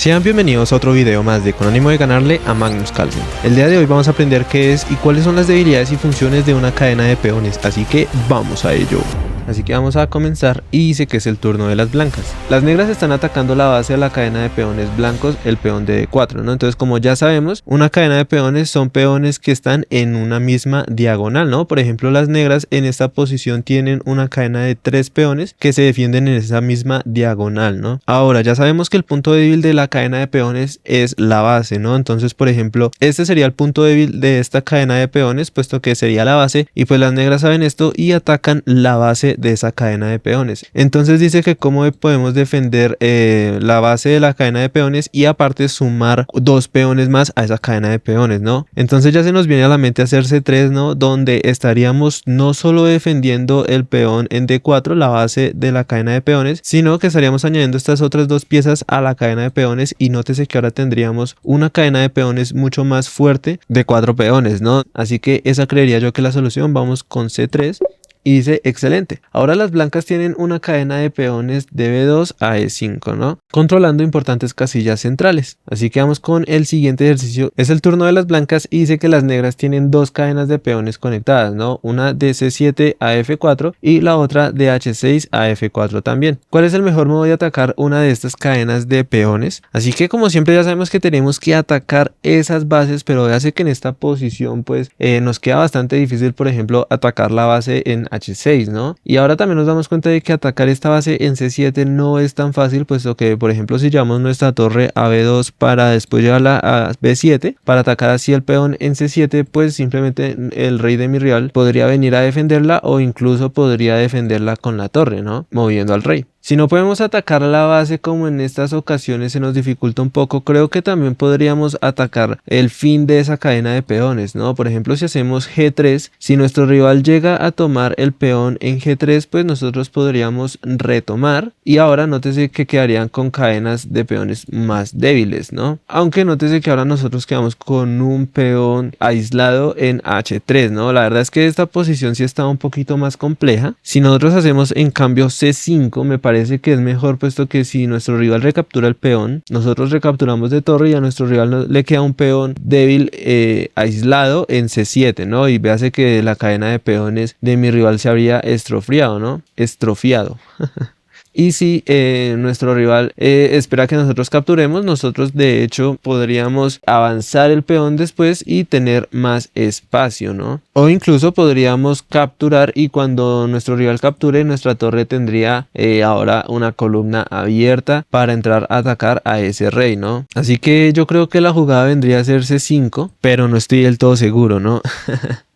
Sean bienvenidos a otro video más de Con ánimo de ganarle a Magnus Carlsen. El día de hoy vamos a aprender qué es y cuáles son las debilidades y funciones de una cadena de peones, así que vamos a ello. Así que vamos a comenzar y dice que es el turno de las blancas. Las negras están atacando la base de la cadena de peones blancos, el peón de D4, ¿no? Entonces, como ya sabemos, una cadena de peones son peones que están en una misma diagonal, ¿no? Por ejemplo, las negras en esta posición tienen una cadena de 3 peones que se defienden en esa misma diagonal, ¿no? Ahora, ya sabemos que el punto débil de la cadena de peones es la base, ¿no? Entonces, por ejemplo, este sería el punto débil de esta cadena de peones, puesto que sería la base, y pues las negras saben esto y atacan la base de esa cadena de peones. Entonces dice que cómo podemos defender la base de la cadena de peones y aparte sumar 2 peones más a esa cadena de peones, ¿no? Entonces ya se nos viene a la mente hacerse 3, ¿no? Donde estaríamos no solo defendiendo el peón en D4, la base de la cadena de peones, sino que estaríamos añadiendo estas otras 2 piezas a la cadena de peones, y nótese que ahora tendríamos una cadena de peones mucho más fuerte de 4 peones, ¿no? Así que esa creería yo que la solución. Vamos con C3. Y dice, excelente. Ahora las blancas tienen una cadena de peones de B2 a E5, ¿no? Controlando importantes casillas centrales. Así que vamos con el siguiente ejercicio. Es el turno de las blancas y dice que las negras tienen 2 cadenas de peones conectadas, ¿no? Una de C7 a F4 y la otra de H6 a F4 también. ¿Cuál es el mejor modo de atacar una de estas cadenas de peones? Así que como siempre ya sabemos que tenemos que atacar esas bases, pero hace que en esta posición pues nos queda bastante difícil, por ejemplo, atacar la base en H6, ¿no? Y ahora también nos damos cuenta de que atacar esta base en C7 no es tan fácil, puesto que, por ejemplo, si llevamos nuestra torre a B2 para después llevarla a B7, para atacar así el peón en C7, pues simplemente el rey de mi rival podría venir a defenderla, o incluso podría defenderla con la torre, ¿no? Moviendo al rey. Si no podemos atacar la base como en estas ocasiones se nos dificulta un poco, creo que también podríamos atacar el fin de esa cadena de peones, ¿no? Por ejemplo, si hacemos G3, si nuestro rival llega a tomar el peón en G3, pues nosotros podríamos retomar, y ahora nótese que quedarían con cadenas de peones más débiles, ¿no? Aunque nótese que ahora nosotros quedamos con un peón aislado en H3, ¿no? La verdad es que esta posición sí está un poquito más compleja. Si nosotros hacemos en cambio C5, me parece que es mejor, puesto que si nuestro rival recaptura el peón, nosotros recapturamos de torre y a nuestro rival le queda un peón débil aislado en C7, ¿no? Y véase que la cadena de peones de mi rival se habría estrofiado, ¿no? Estrofiado. Y si nuestro rival espera que nosotros capturemos, nosotros de hecho podríamos avanzar el peón después y tener más espacio, ¿no? O incluso podríamos capturar, y cuando nuestro rival capture, nuestra torre tendría ahora una columna abierta para entrar a atacar a ese rey, ¿no? Así que yo creo que la jugada vendría a ser C5, pero no estoy del todo seguro, ¿no?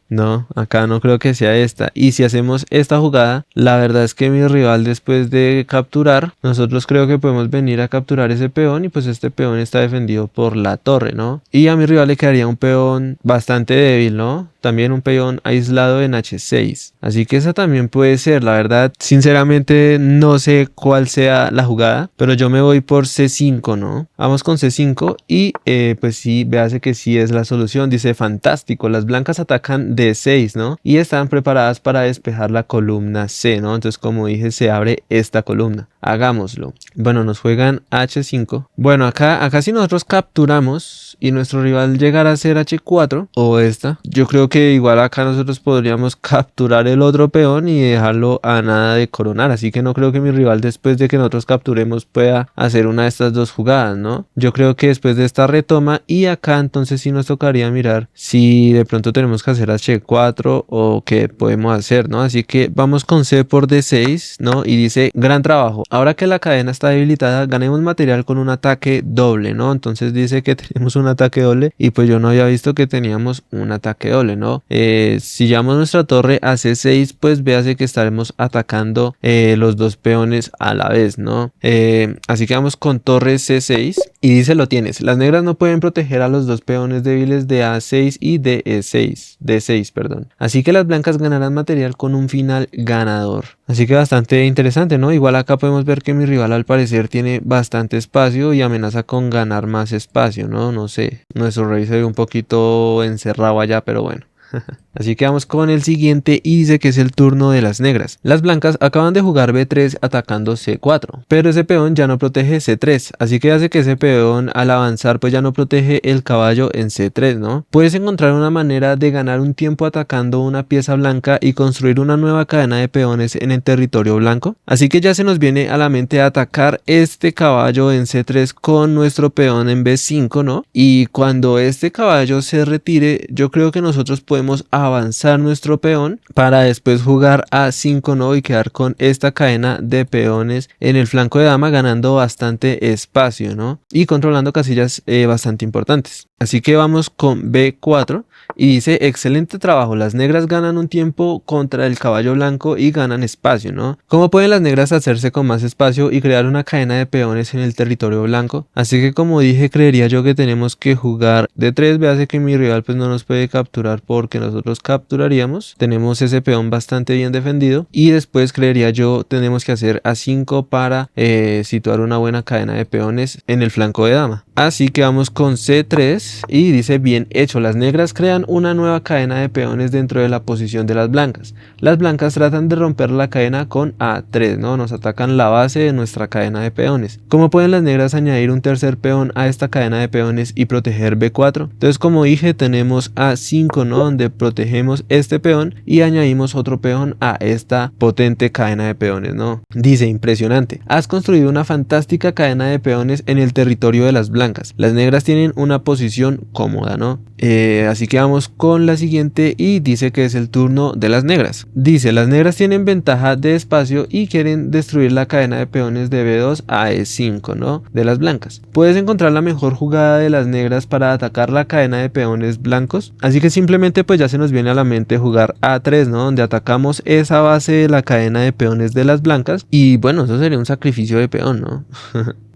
No, acá no creo que sea esta. Y si hacemos esta jugada, la verdad es que mi rival, después de capturar, nosotros creo que podemos venir a capturar ese peón, y pues este peón está defendido por la torre, ¿no? Y a mi rival le quedaría un peón bastante débil, ¿no? También un peón aislado en H6. Así que esa también puede ser. La verdad, sinceramente no sé cuál sea la jugada, pero yo me voy por C5, ¿no? Vamos con C5 y pues sí, véase que sí es la solución. Dice, fantástico, las blancas atacan D6, ¿no? Y están preparadas para despejar la columna C, ¿no? Entonces, como dije, se abre esta columna. Hagámoslo. Bueno, nos juegan H5. Bueno, acá si nosotros capturamos y nuestro rival llegara a ser H4 o esta, yo creo que igual acá nosotros podríamos capturar el otro peón y dejarlo a nada de coronar. Así que no creo que mi rival, después de que nosotros capturemos, pueda hacer una de estas dos jugadas, ¿no? Yo creo que después de esta retoma, y acá entonces sí nos tocaría mirar si de pronto tenemos que hacer H4 o qué podemos hacer, ¿no? Así que vamos con C por D6, ¿no? Y dice, gran trabajo. Ahora que la cadena está debilitada, ganemos material con un ataque doble, ¿no? Entonces dice que tenemos un ataque doble, y pues yo no había visto que teníamos un ataque doble, ¿no? Si llevamos nuestra torre a C6, pues véase que estaremos atacando los 2 peones a la vez, ¿no? Así que vamos con torre C6 y dice, lo tienes. Las negras no pueden proteger a los 2 peones débiles de A6 y de E6, D6, perdón. Así que las blancas ganarán material con un final ganador. Así que bastante interesante, ¿no? Igual acá podemos ver que mi rival al parecer tiene bastante espacio y amenaza con ganar más espacio, ¿no? No sé, nuestro rey se ve un poquito encerrado allá, pero bueno. Así que vamos con el siguiente y dice que es el turno de las negras. Las blancas acaban de jugar B3 atacando C4, pero ese peón ya no protege C3, así que hace que ese peón al avanzar pues ya no protege el caballo en C3, ¿no? Puedes encontrar una manera de ganar un tiempo atacando una pieza blanca y construir una nueva cadena de peones en el territorio blanco. Así que ya se nos viene a la mente atacar este caballo en C3 con nuestro peón en B5, ¿no? Y cuando este caballo se retire, yo creo que nosotros podemos avanzar nuestro peón para después jugar A5, ¿no? Y quedar con esta cadena de peones en el flanco de dama, ganando bastante espacio, ¿no? Y controlando casillas bastante importantes. Así que vamos con B4 y dice: excelente trabajo, las negras ganan un tiempo contra el caballo blanco y ganan espacio, ¿no? ¿Cómo pueden las negras hacerse con más espacio y crear una cadena de peones en el territorio blanco? Así que, como dije, creería yo que tenemos que jugar D3. Véase que mi rival pues no nos puede capturar porque nosotros capturaríamos. Tenemos ese peón bastante bien defendido y después creería yo tenemos que hacer A5 para situar una buena cadena de peones en el flanco de dama. Así que vamos con C3 y dice: bien hecho, las negras crean una nueva cadena de peones dentro de la posición de las blancas. Las blancas tratan de romper la cadena con A3, ¿no? Nos atacan la base de nuestra cadena de peones. ¿Cómo pueden las negras añadir un tercer peón a esta cadena de peones y proteger B4? Entonces, como dije, tenemos A5, ¿no? Donde protegemos este peón y añadimos otro peón a esta potente cadena de peones, ¿no? Dice: impresionante, has construido una fantástica cadena de peones en el territorio de las blancas. Las negras tienen una posición cómoda, ¿no? Así que vamos con la siguiente y dice que es el turno de las negras. Dice: las negras tienen ventaja de espacio y quieren destruir la cadena de peones de B2 a E5, ¿no? De las blancas. Puedes encontrar la mejor jugada de las negras para atacar la cadena de peones blancos. Así que simplemente pues ya se nos viene a la mente jugar A3, ¿no? Donde atacamos esa base de la cadena de peones de las blancas. Y bueno, eso sería un sacrificio de peón, ¿no?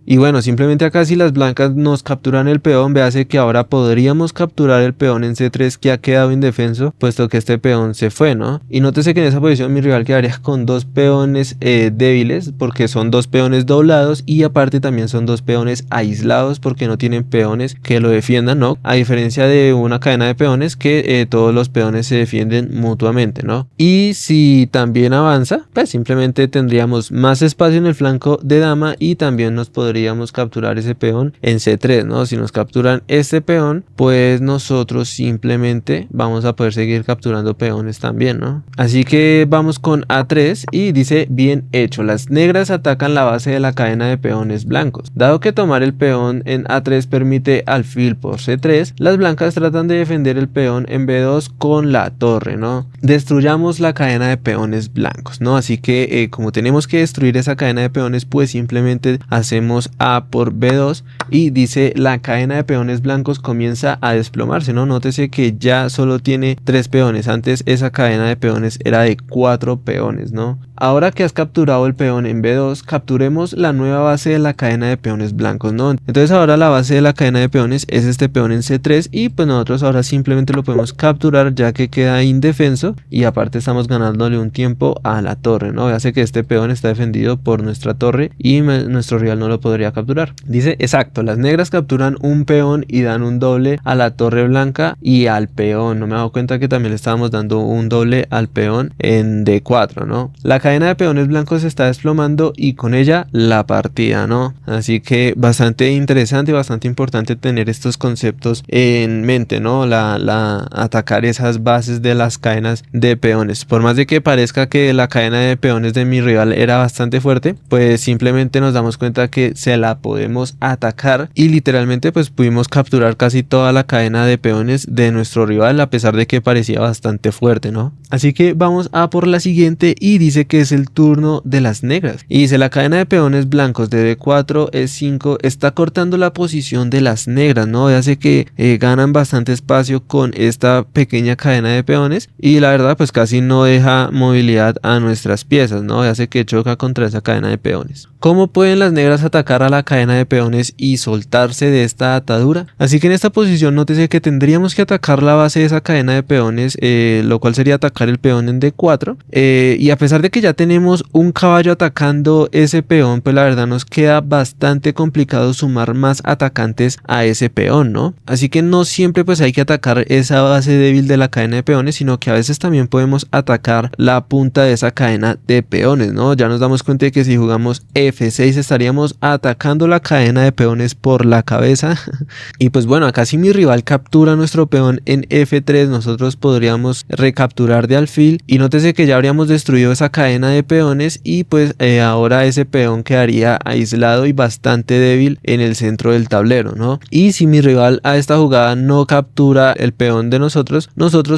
Y bueno, simplemente acá si las blancas nos capturan el peón, véase que ahora podríamos capturar el peón en C3 que ha quedado indefenso, puesto que este peón se fue, ¿no? Y nótese que en esa posición mi rival quedaría con dos peones débiles, porque son dos peones doblados y aparte también son dos peones aislados porque no tienen peones que lo defiendan, ¿no? A diferencia de una cadena de peones que todos los peones se defienden mutuamente, ¿no? Y si también avanza, pues simplemente tendríamos más espacio en el flanco de dama y también nos podríamos capturar ese peón en C3, ¿no? Si nos capturan este peón, pues nosotros simplemente vamos a poder seguir capturando peones también, ¿no? Así que vamos con A3 y dice: bien hecho, las negras atacan la base de la cadena de peones blancos. Dado que tomar el peón en A3 permite alfil por C3, las blancas tratan de defender el peón en B2 con la torre, ¿no? Destruyamos la cadena de peones blancos, ¿no? Así que como tenemos que destruir esa cadena de peones, pues simplemente hacemos A por B2 y dice: la cadena de peones blancos comienza a desplomarse, ¿no? Nótese que ya solo tiene 3 peones. Antes esa cadena de peones era de 4 peones, ¿no? Ahora que has capturado el peón en B2, capturemos la nueva base de la cadena de peones blancos, ¿no? Entonces ahora la base de la cadena de peones es este peón en C3 y pues nosotros ahora simplemente lo podemos capturar ya que queda indefenso y aparte estamos ganándole un tiempo a la torre, ¿no? Hace que este peón está defendido por nuestra torre y nuestro rival no lo podría capturar. Dice: exacto, las negras capturan un peón y dan un doble a la torre blanca y al peón. No me he dado cuenta que también le estábamos dando un doble al peón en D4, ¿no? La cadena de peones blancos se está desplomando y con ella la partida, ¿no? Así que bastante interesante y bastante importante tener estos conceptos en mente, ¿no? Atacar esas bases de las cadenas de peones. Por más de que parezca que la cadena de peones de mi rival era bastante fuerte, pues simplemente nos damos cuenta que se la podemos atacar y literalmente pues pudimos capturar casi toda la cadena de peones de nuestro rival a pesar de que parecía bastante fuerte, ¿no? Así que vamos a por la siguiente y dice que es el turno de las negras y dice: la cadena de peones blancos de D4 E5 está cortando la posición de las negras, ¿no? Hace que ganan bastante espacio con esta pequeña cadena de peones y la verdad pues casi no deja movilidad a nuestras piezas, ¿no? Hace que choca contra esa cadena de peones. ¿Cómo pueden las negras atacar a la cadena de peones y soltarse de esta atadura? Así que en esta posición nótese que tendríamos que atacar la base de esa cadena de peones, lo cual sería atacar el peón en D4 y a pesar de que ya ya tenemos un caballo atacando ese peón, pues la verdad nos queda bastante complicado sumar más atacantes a ese peón, ¿no? Así que no siempre pues hay que atacar esa base débil de la cadena de peones, sino que a veces también podemos atacar la punta de esa cadena de peones, ¿no? Ya nos damos cuenta de que si jugamos F6 estaríamos atacando la cadena de peones por la cabeza. Y pues bueno, acá si mi rival captura nuestro peón en F3, nosotros podríamos recapturar de alfil y nótese que ya habríamos destruido esa cadena de peones y pues ahora ese peón quedaría aislado y bastante débil en el centro del tablero, ¿no? Y si mi rival a esta jugada no captura el peón de nosotros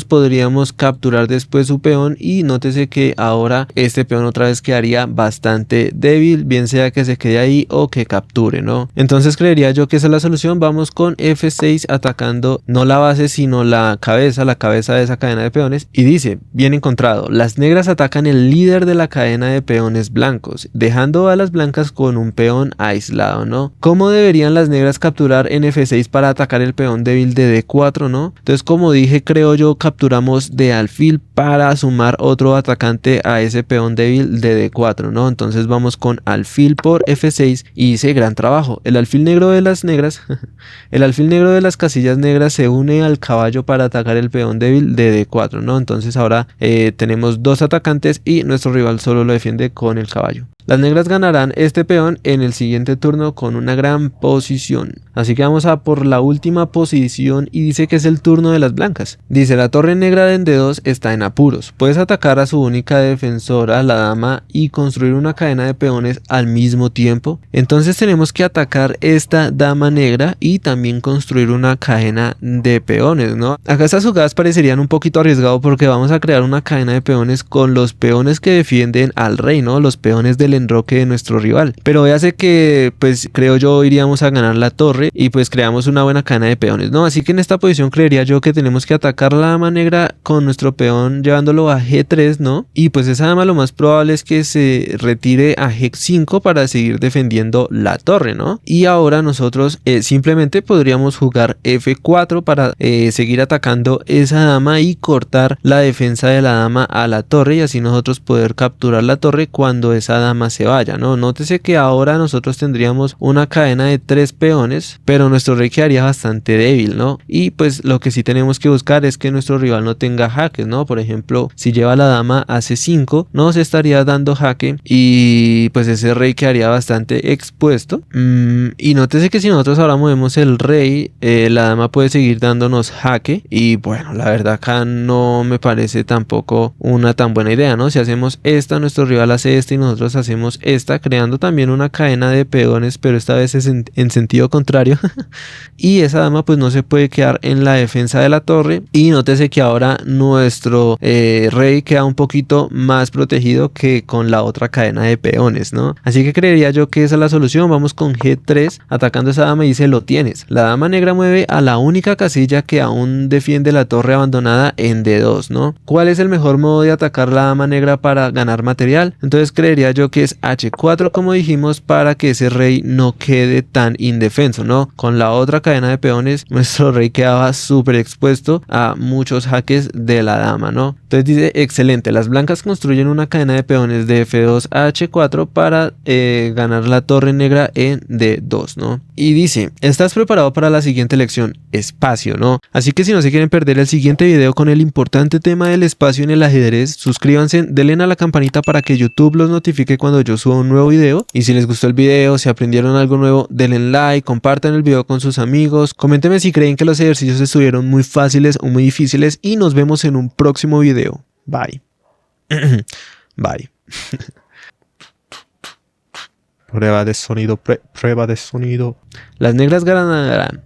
podríamos capturar después su peón y nótese que ahora este peón otra vez quedaría bastante débil, bien sea que se quede ahí o que capture, ¿no? Entonces creería yo que esa es la solución. Vamos con F6 atacando no la base sino la cabeza de esa cadena de peones y dice, bien encontrado, las negras atacan el líder de la cadena de peones blancos, dejando a las blancas con un peón aislado, ¿no? ¿Cómo deberían las negras capturar en F6 para atacar el peón débil de D4, ¿no? Entonces, como dije, creo yo capturamos de alfil para sumar otro atacante a ese peón débil de D4, ¿no? Entonces vamos con alfil por F6 y hice gran trabajo. El alfil negro de las negras, el alfil negro de las casillas negras se une al caballo para atacar el peón débil de D4, ¿no? Entonces ahora tenemos dos atacantes y nuestro rival solo lo defiende con el caballo. Las negras ganarán este peón en el siguiente turno con una gran posición. Así que vamos a por la última posición y dice que es el turno de las blancas. Dice, la torre negra en D2 está en apuros. Puedes atacar a su única defensora, la dama, y construir una cadena de peones al mismo tiempo. Entonces tenemos que atacar esta dama negra y también construir una cadena de peones, ¿no? Acá estas jugadas parecerían un poquito arriesgado porque vamos a crear una cadena de peones con los peones que defienden al rey, ¿no? Los peones del enroque de nuestro rival. Pero véase que pues creo yo iríamos a ganar la torre y pues creamos una buena cadena de peones, ¿no? Así que en esta posición creería yo que tenemos que atacar la dama negra con nuestro peón llevándolo a G3, ¿no? Y pues esa dama lo más probable es que se retire a G5 para seguir defendiendo la torre, ¿no? Y ahora nosotros simplemente podríamos jugar F4 para seguir atacando esa dama y cortar la defensa de la dama a la torre y así nosotros poder capturar la torre cuando esa dama se vaya, ¿no? Nótese que ahora nosotros tendríamos una cadena de 3 peones, pero nuestro rey quedaría bastante débil, ¿no? Y pues lo que sí tenemos que buscar es que nuestro rival no tenga jaques, ¿no? Por ejemplo, si lleva la dama a C5, nos estaría dando jaque y pues ese rey quedaría bastante expuesto. Y nótese que si nosotros ahora movemos el rey, la dama puede seguir dándonos jaque y bueno, la verdad acá no me parece tampoco una tan buena idea, ¿no? Si hacemos esta, nuestro rival hace esta y nosotros hacemos esta, creando también una cadena de peones, pero esta vez es en sentido contrario. Y esa dama pues no se puede quedar en la defensa de la torre y nótese que ahora nuestro rey queda un poquito más protegido que con la otra cadena de peones, ¿no? Así que creería yo que esa es la solución. Vamos con G3 atacando esa dama y dice, lo tienes. La dama negra mueve a la única casilla que aún defiende la torre abandonada en D2, ¿no? ¿Cuál es el mejor modo de atacar la dama negra para ganar material? Entonces creería yo que es H4 como dijimos para que ese rey no quede tan indefenso, ¿no? Con la otra cadena de peones nuestro rey quedaba súper expuesto a muchos jaques de la dama, ¿no? Entonces dice, excelente, las blancas construyen una cadena de peones de F2 a H4 para ganar la torre negra en D2, ¿no? Y dice, ¿estás preparado para la siguiente lección? Espacio, ¿no? Así que si no se quieren perder el siguiente video con el importante tema del espacio en el ajedrez, suscríbanse, denle a la campanita para que YouTube los notifique cuando yo suba un nuevo video. Y si les gustó el video, si aprendieron algo nuevo, denle like, compartan el video con sus amigos, coméntenme si creen que los ejercicios estuvieron muy fáciles o muy difíciles y nos vemos en un próximo video. Bye. Bye. Prueba de sonido, prueba de sonido. Las negras ganarán.